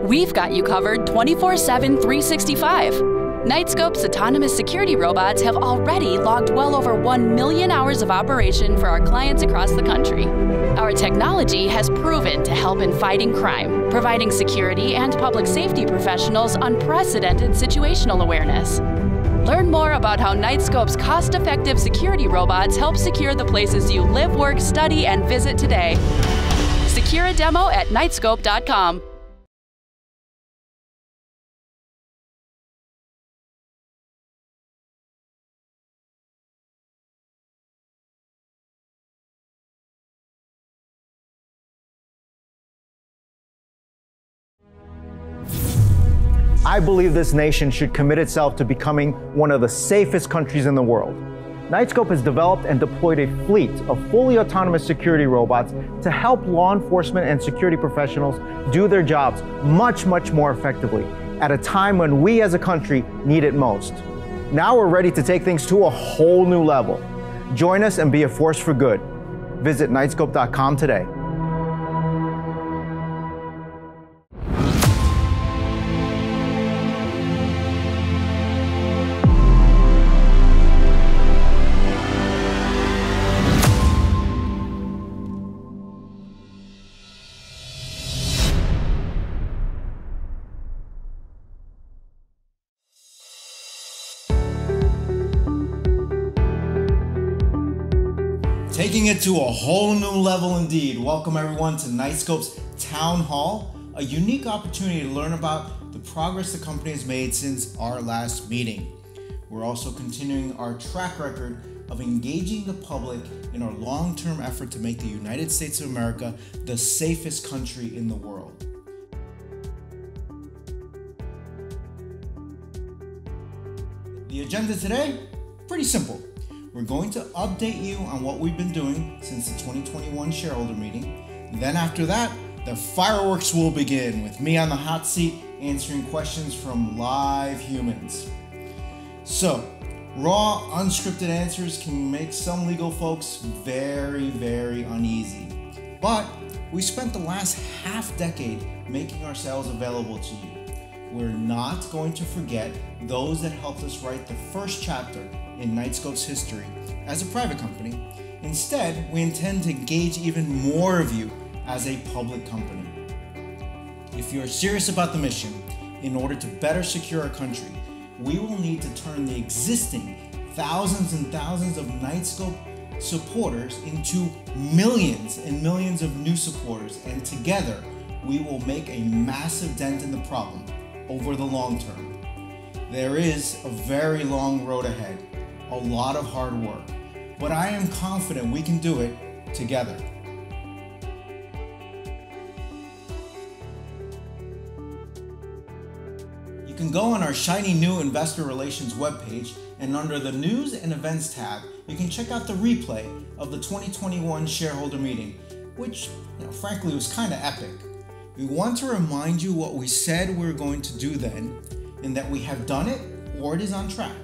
We've got you covered 24/7, 365. Knightscope's autonomous security robots have already logged well over 1 million hours of operation for our clients across the country. Our technology has proven to help in fighting crime, providing security and public safety professionals unprecedented situational awareness. Learn more about how Knightscope's cost-effective security robots help secure the places you live, work, study, and visit today. Secure a demo at Knightscope.com. I believe this nation should commit itself to becoming one of the safest countries in the world. Knightscope has developed and deployed a fleet of fully autonomous security robots to help law enforcement and security professionals do their jobs much more effectively at a time when we as a country need it most. Now we're ready to take things to a whole new level. Join us and be a force for good. Visit Knightscope.com today. Taking it to a whole new level indeed. Welcome everyone to Knightscope's Town Hall, a unique opportunity to learn about the progress the company has made since our last meeting. We're also continuing our track record of engaging the public in our long-term effort to make the United States of America the safest country in the world. The agenda today, pretty simple. We're going to update you on what we've been doing since the 2021 shareholder meeting. Then after that, the fireworks will begin with me on the hot seat answering questions from live humans. So, raw, unscripted answers can make some legal folks very uneasy. But we spent the last half-decade making ourselves available to you. We're not going to forget those that helped us write the first chapter in Knightscope's history as a private company. Instead, we intend to engage even more of you as a public company. If you're serious about the mission, in order to better secure our country, we will need to turn the existing thousands and thousands of Knightscope supporters into millions and millions of new supporters, and together we will make a massive dent in the problem over the long term. There is a very long road ahead, a lot of hard work, but I am confident we can do it together. You can go on our shiny new Investor Relations webpage, and under the News and Events tab, you can check out the replay of the 2021 shareholder meeting, which, frankly, was kind of epic. We want to remind you what we said we were going to do then, and that we have done it or it is on track.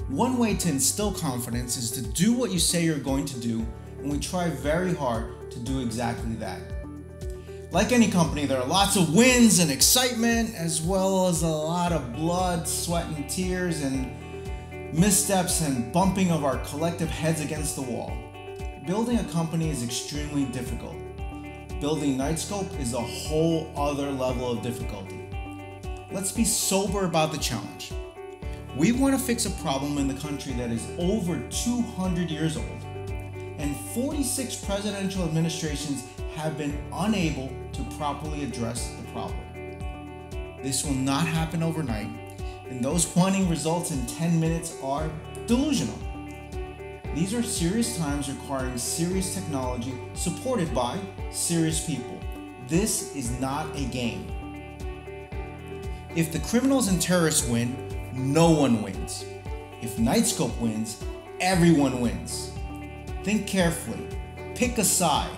One way to instill confidence is to do what you say you're going to do, and we try very hard to do exactly that. Like any company, there are lots of wins and excitement, as well as a lot of blood, sweat, and tears, and missteps and bumping of our collective heads against the wall. Building a company is extremely difficult. Building Knightscope is a whole other level of difficulty. Let's be sober about the challenge. We want to fix a problem in the country that is over 200 years old, and 46 presidential administrations have been unable to properly address the problem. This will not happen overnight, and those wanting results in 10 minutes are delusional. These are serious times requiring serious technology supported by serious people. This is not a game. If the criminals and terrorists win, no one wins. If Knightscope wins, everyone wins. Think carefully. Pick a side.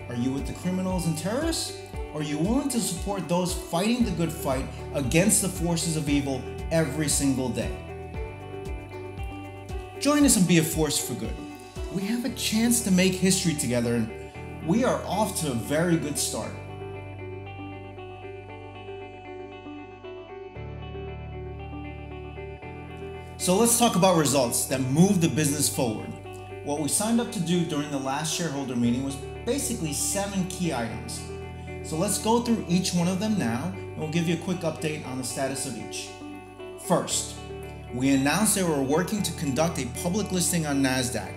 Are you with the criminals and terrorists? Or are you willing to support those fighting the good fight against the forces of evil every single day? Join us and be a force for good. We have a chance to make history together, and we are off to a very good start. So let's talk about results that move the business forward. What we signed up to do during the last shareholder meeting was basically 7 key items. So let's go through each one of them now, and we'll give you a quick update on the status of each. First, we announced that we're working to conduct a public listing on NASDAQ.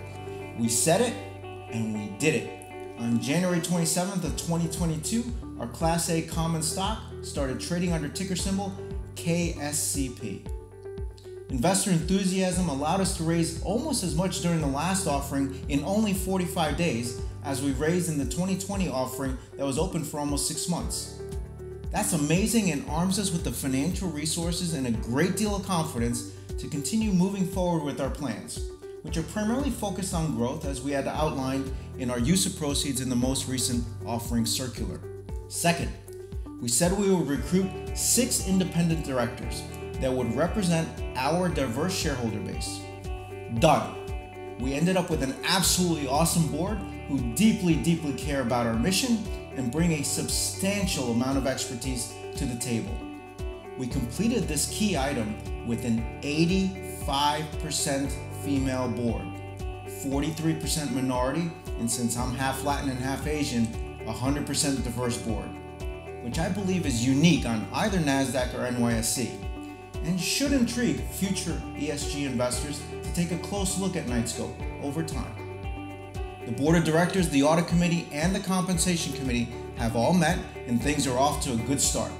We said it, and we did it. On January 27th of 2022, our Class A common stock started trading under ticker symbol KSCP. Investor enthusiasm allowed us to raise almost as much during the last offering in only 45 days as we raised in the 2020 offering that was open for almost 6 months. That's amazing and arms us with the financial resources and a great deal of confidence to continue moving forward with our plans, which are primarily focused on growth as we had outlined in our use of proceeds in the most recent offering circular. Second, we said we would recruit 6 independent directors that would represent our diverse shareholder base. Done. We ended up with an absolutely awesome board who deeply care about our mission and bring a substantial amount of expertise to the table. We completed this key item with an 85% female board, 43% minority, and since I'm half Latin and half Asian, 100% diverse board, which I believe is unique on either NASDAQ or NYSE, and should intrigue future ESG investors to take a close look at Knightscope over time. The board of directors, the audit committee, and the compensation committee have all met, and things are off to a good start.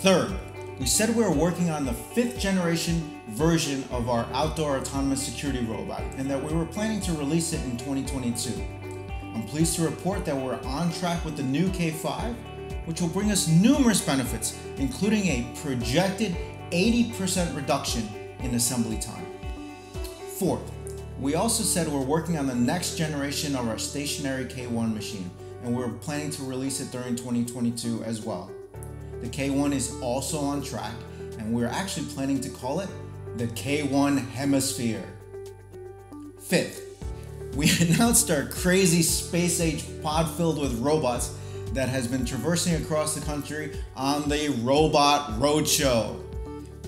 Third, we said we were working on the 5th generation version of our outdoor autonomous security robot, and that we were planning to release it in 2022. I'm pleased to report that we're on track with the new K5, which will bring us numerous benefits, including a projected 80% reduction in assembly time. Fourth, we also said we're working on the next generation of our stationary K1 machine, and we're planning to release it during 2022 as well. The K1 is also on track, and we're actually planning to call it the K1 Hemisphere. Fifth, we announced our crazy space-age pod filled with robots that has been traversing across the country on the Robot Roadshow.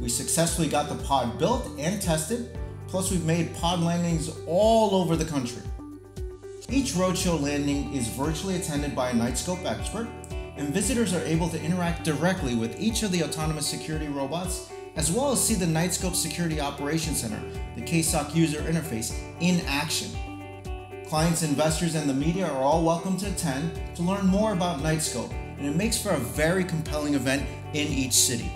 We successfully got the pod built and tested, plus we've made pod landings all over the country. Each roadshow landing is virtually attended by a Knightscope expert, and visitors are able to interact directly with each of the autonomous security robots, as well as see the Knightscope Security Operations Center, the KSOC user interface, in action. Clients, investors, and the media are all welcome to attend to learn more about Knightscope, and it makes for a very compelling event in each city.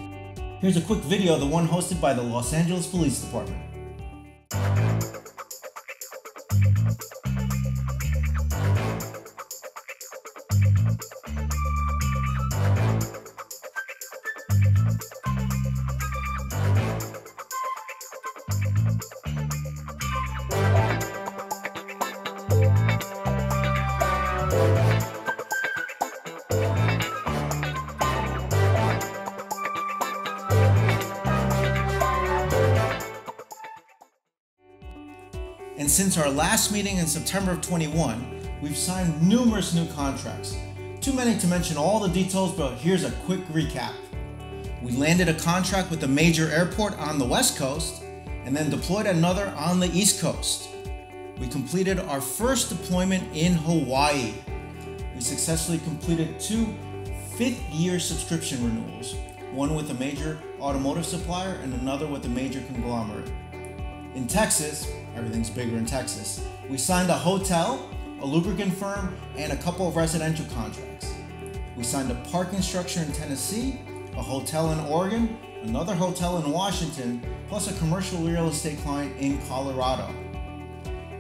Here's a quick video of the one hosted by the Los Angeles Police Department. And since our last meeting in September of 21, we've signed numerous new contracts. Too many to mention all the details, but here's a quick recap. We landed a contract with a major airport on the West Coast and then deployed another on the East Coast. We completed our first deployment in Hawaii. We successfully completed 2 5th-year subscription renewals, one with a major automotive supplier and another with a major conglomerate. In Texas, everything's bigger in Texas, we signed a hotel, a lubricant firm, and a couple of residential contracts. We signed a parking structure in Tennessee, a hotel in Oregon, another hotel in Washington, plus a commercial real estate client in Colorado.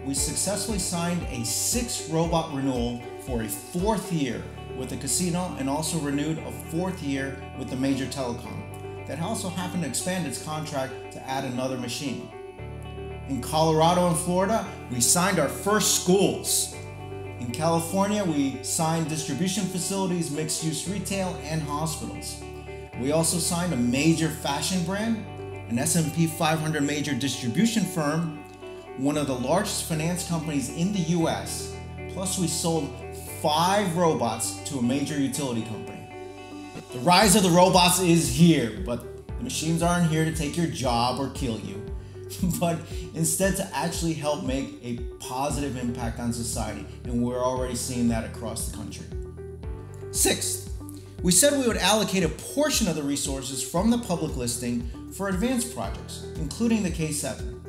We successfully signed a 6-robot renewal for a 4th year with a casino, and also renewed a 4th year with a major telecom that also happened to expand its contract to add another machine. In Colorado and Florida, we signed our first schools. In California, we signed distribution facilities, mixed-use retail, and hospitals. We also signed a major fashion brand, an S&P 500 major distribution firm, one of the largest finance companies in the US, plus we sold 5 robots to a major utility company. The rise of the robots is here, but the machines aren't here to take your job or kill you. but instead to actually help make a positive impact on society, and we're already seeing that across the country. Sixth, we said we would allocate a portion of the resources from the public listing for advanced projects, including the K7.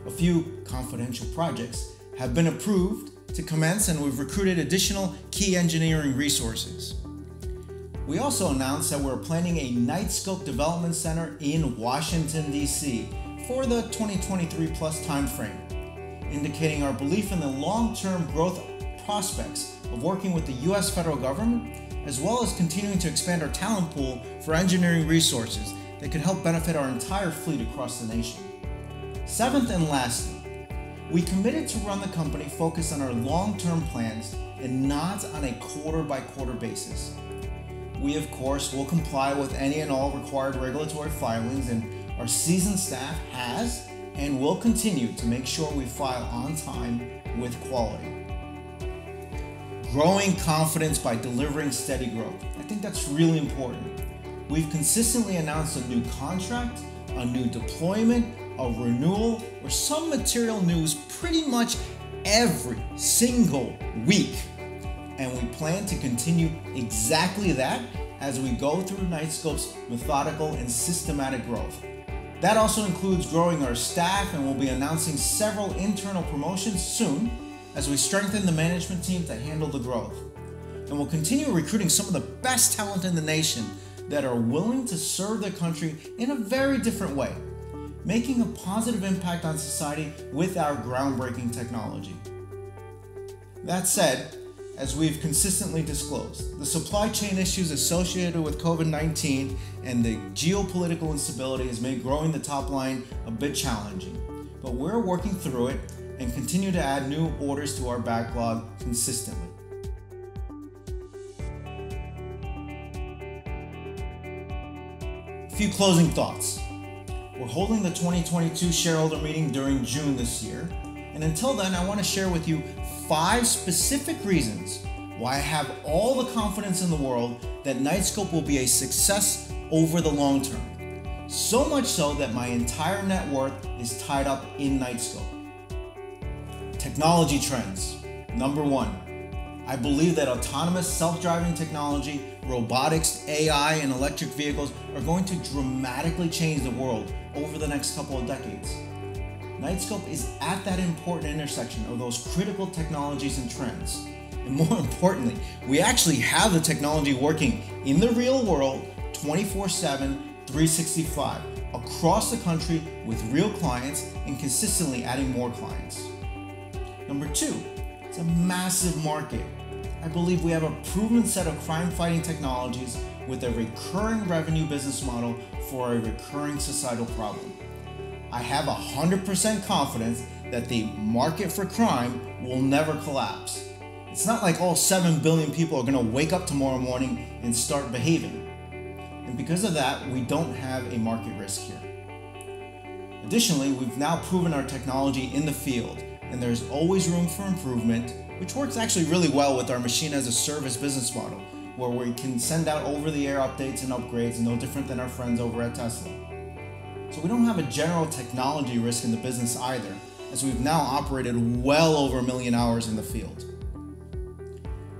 A few confidential projects have been approved to commence, and we've recruited additional key engineering resources. We also announced that we're planning a Knightscope Development Center in Washington, D.C. for the 2023 plus timeframe, indicating our belief in the long-term growth prospects of working with the U.S. federal government, as well as continuing to expand our talent pool for engineering resources that could help benefit our entire fleet across the nation. Seventh and lastly, we committed to run the company focused on our long-term plans and not on a quarter-by-quarter basis. We, of course, will comply with any and all required regulatory filings, and our seasoned staff has and will continue to make sure we file on time with quality. Growing confidence by delivering steady growth. I think that's really important. We've consistently announced a new contract, a new deployment, a renewal, or some material news pretty much every single week. And we plan to continue exactly that as we go through Knightscope's methodical and systematic growth. That also includes growing our staff, and we'll be announcing several internal promotions soon as we strengthen the management team to handle the growth. And we'll continue recruiting some of the best talent in the nation that are willing to serve their country in a very different way, making a positive impact on society with our groundbreaking technology. That said, as we've consistently disclosed, the supply chain issues associated with COVID-19 and the geopolitical instability has made growing the top line a bit challenging, but we're working through it and continue to add new orders to our backlog consistently. A few closing thoughts. We're holding the 2022 shareholder meeting during June this year, and until then, I want to share with you 5 specific reasons why I have all the confidence in the world that Knightscope will be a success over the long term. So much so that my entire net worth is tied up in Knightscope. Technology trends. Number 1, I believe that autonomous self-driving technology, robotics, AI, and electric vehicles are going to dramatically change the world over the next couple of decades. Knightscope is at that important intersection of those critical technologies and trends. And more importantly, we actually have the technology working in the real world 24/7, 365 across the country with real clients and consistently adding more clients. Number 2, it's a massive market. I believe we have a proven set of crime-fighting technologies with a recurring revenue business model for a recurring societal problem. I have 100% confidence that the market for crime will never collapse. It's not like all 7 billion people are going to wake up tomorrow morning and start behaving. And because of that, we don't have a market risk here. Additionally, we've now proven our technology in the field, and there's always room for improvement, which works actually really well with our machine as a service business model, where we can send out over-the-air updates and upgrades, no different than our friends over at Tesla. So we don't have a general technology risk in the business either, as we've now operated well over 1 million hours in the field.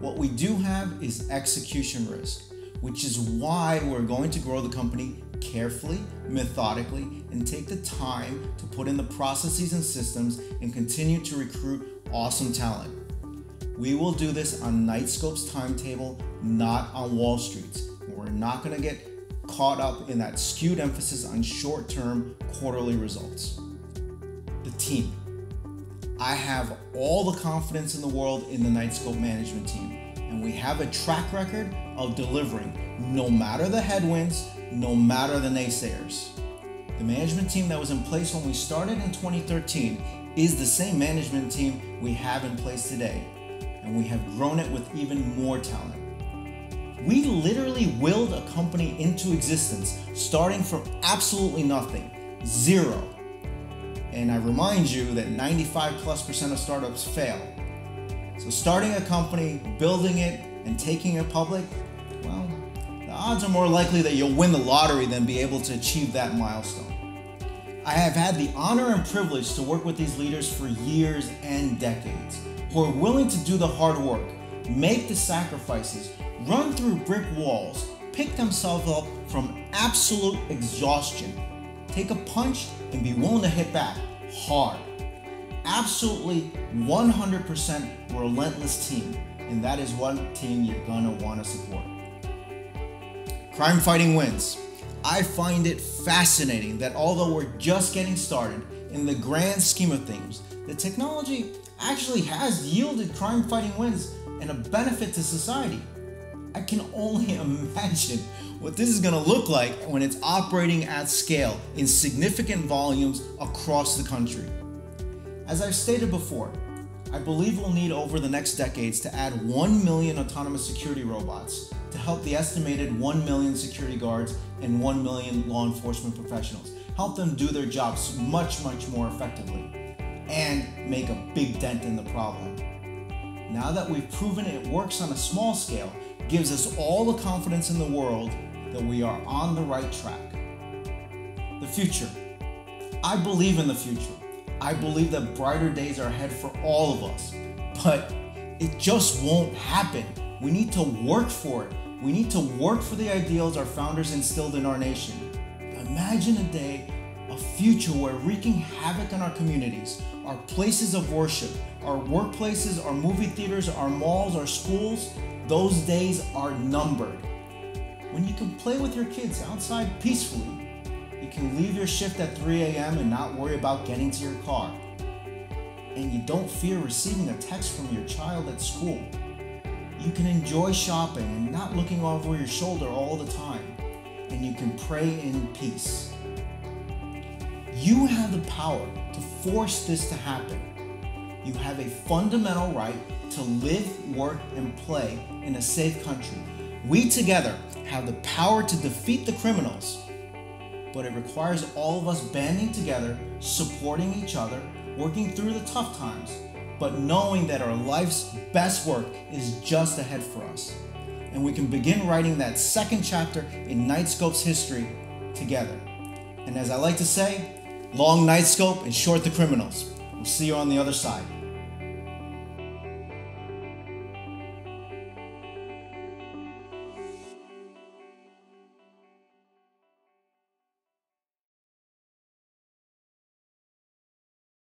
What we do have is execution risk, which is why we're going to grow the company carefully, methodically, and take the time to put in the processes and systems and continue to recruit awesome talent. We will do this on Knightscope's timetable, not on Wall Street's. We're not going to get caught up in that skewed emphasis on short-term quarterly results. The team. I have all the confidence in the world in the Knightscope management team, and we have a track record of delivering no matter the headwinds, no matter the naysayers. The management team that was in place when we started in 2013 is the same management team we have in place today, and we have grown it with even more talent. We literally willed a company into existence, starting from absolutely nothing, zero. And I remind you that 95+% of startups fail. So starting a company, building it, and taking it public, well, the odds are more likely that you'll win the lottery than be able to achieve that milestone. I have had the honor and privilege to work with these leaders for years and decades, who are willing to do the hard work, make the sacrifices, run through brick walls, pick themselves up from absolute exhaustion, take a punch, and be willing to hit back hard. Absolutely 100% relentless team, and that is what team you're gonna wanna support. Crime fighting wins. I find it fascinating that although we're just getting started, in the grand scheme of things, the technology actually has yielded crime fighting wins and a benefit to society. I can only imagine what this is gonna look like when it's operating at scale in significant volumes across the country. As I've stated before, I believe we'll need over the next decades to add 1 million autonomous security robots to help the estimated 1 million security guards and 1 million law enforcement professionals, help them do their jobs much more effectively, and make a big dent in the problem. Now that we've proven it works on a small scale, it gives us all the confidence in the world that we are on the right track. The future. I believe in the future. I believe that brighter days are ahead for all of us, but it just won't happen. We need to work for it. We need to work for the ideals our founders instilled in our nation. Imagine a day, a future where wreaking havoc in our communities, our places of worship, our workplaces, our movie theaters, our malls, our schools, those days are numbered. When you can play with your kids outside peacefully, you can leave your shift at 3 a.m. and not worry about getting to your car. And you don't fear receiving a text from your child at school. You can enjoy shopping and not looking over your shoulder all the time. And you can pray in peace. You have the power to force this to happen. You have a fundamental right to live, work, and play in a safe country. We together have the power to defeat the criminals. But it requires all of us banding together, supporting each other, working through the tough times, but knowing that our life's best work is just ahead for us. And we can begin writing that second chapter in Knightscope's history together. And as I like to say, long Knightscope and short the criminals. We'll see you on the other side.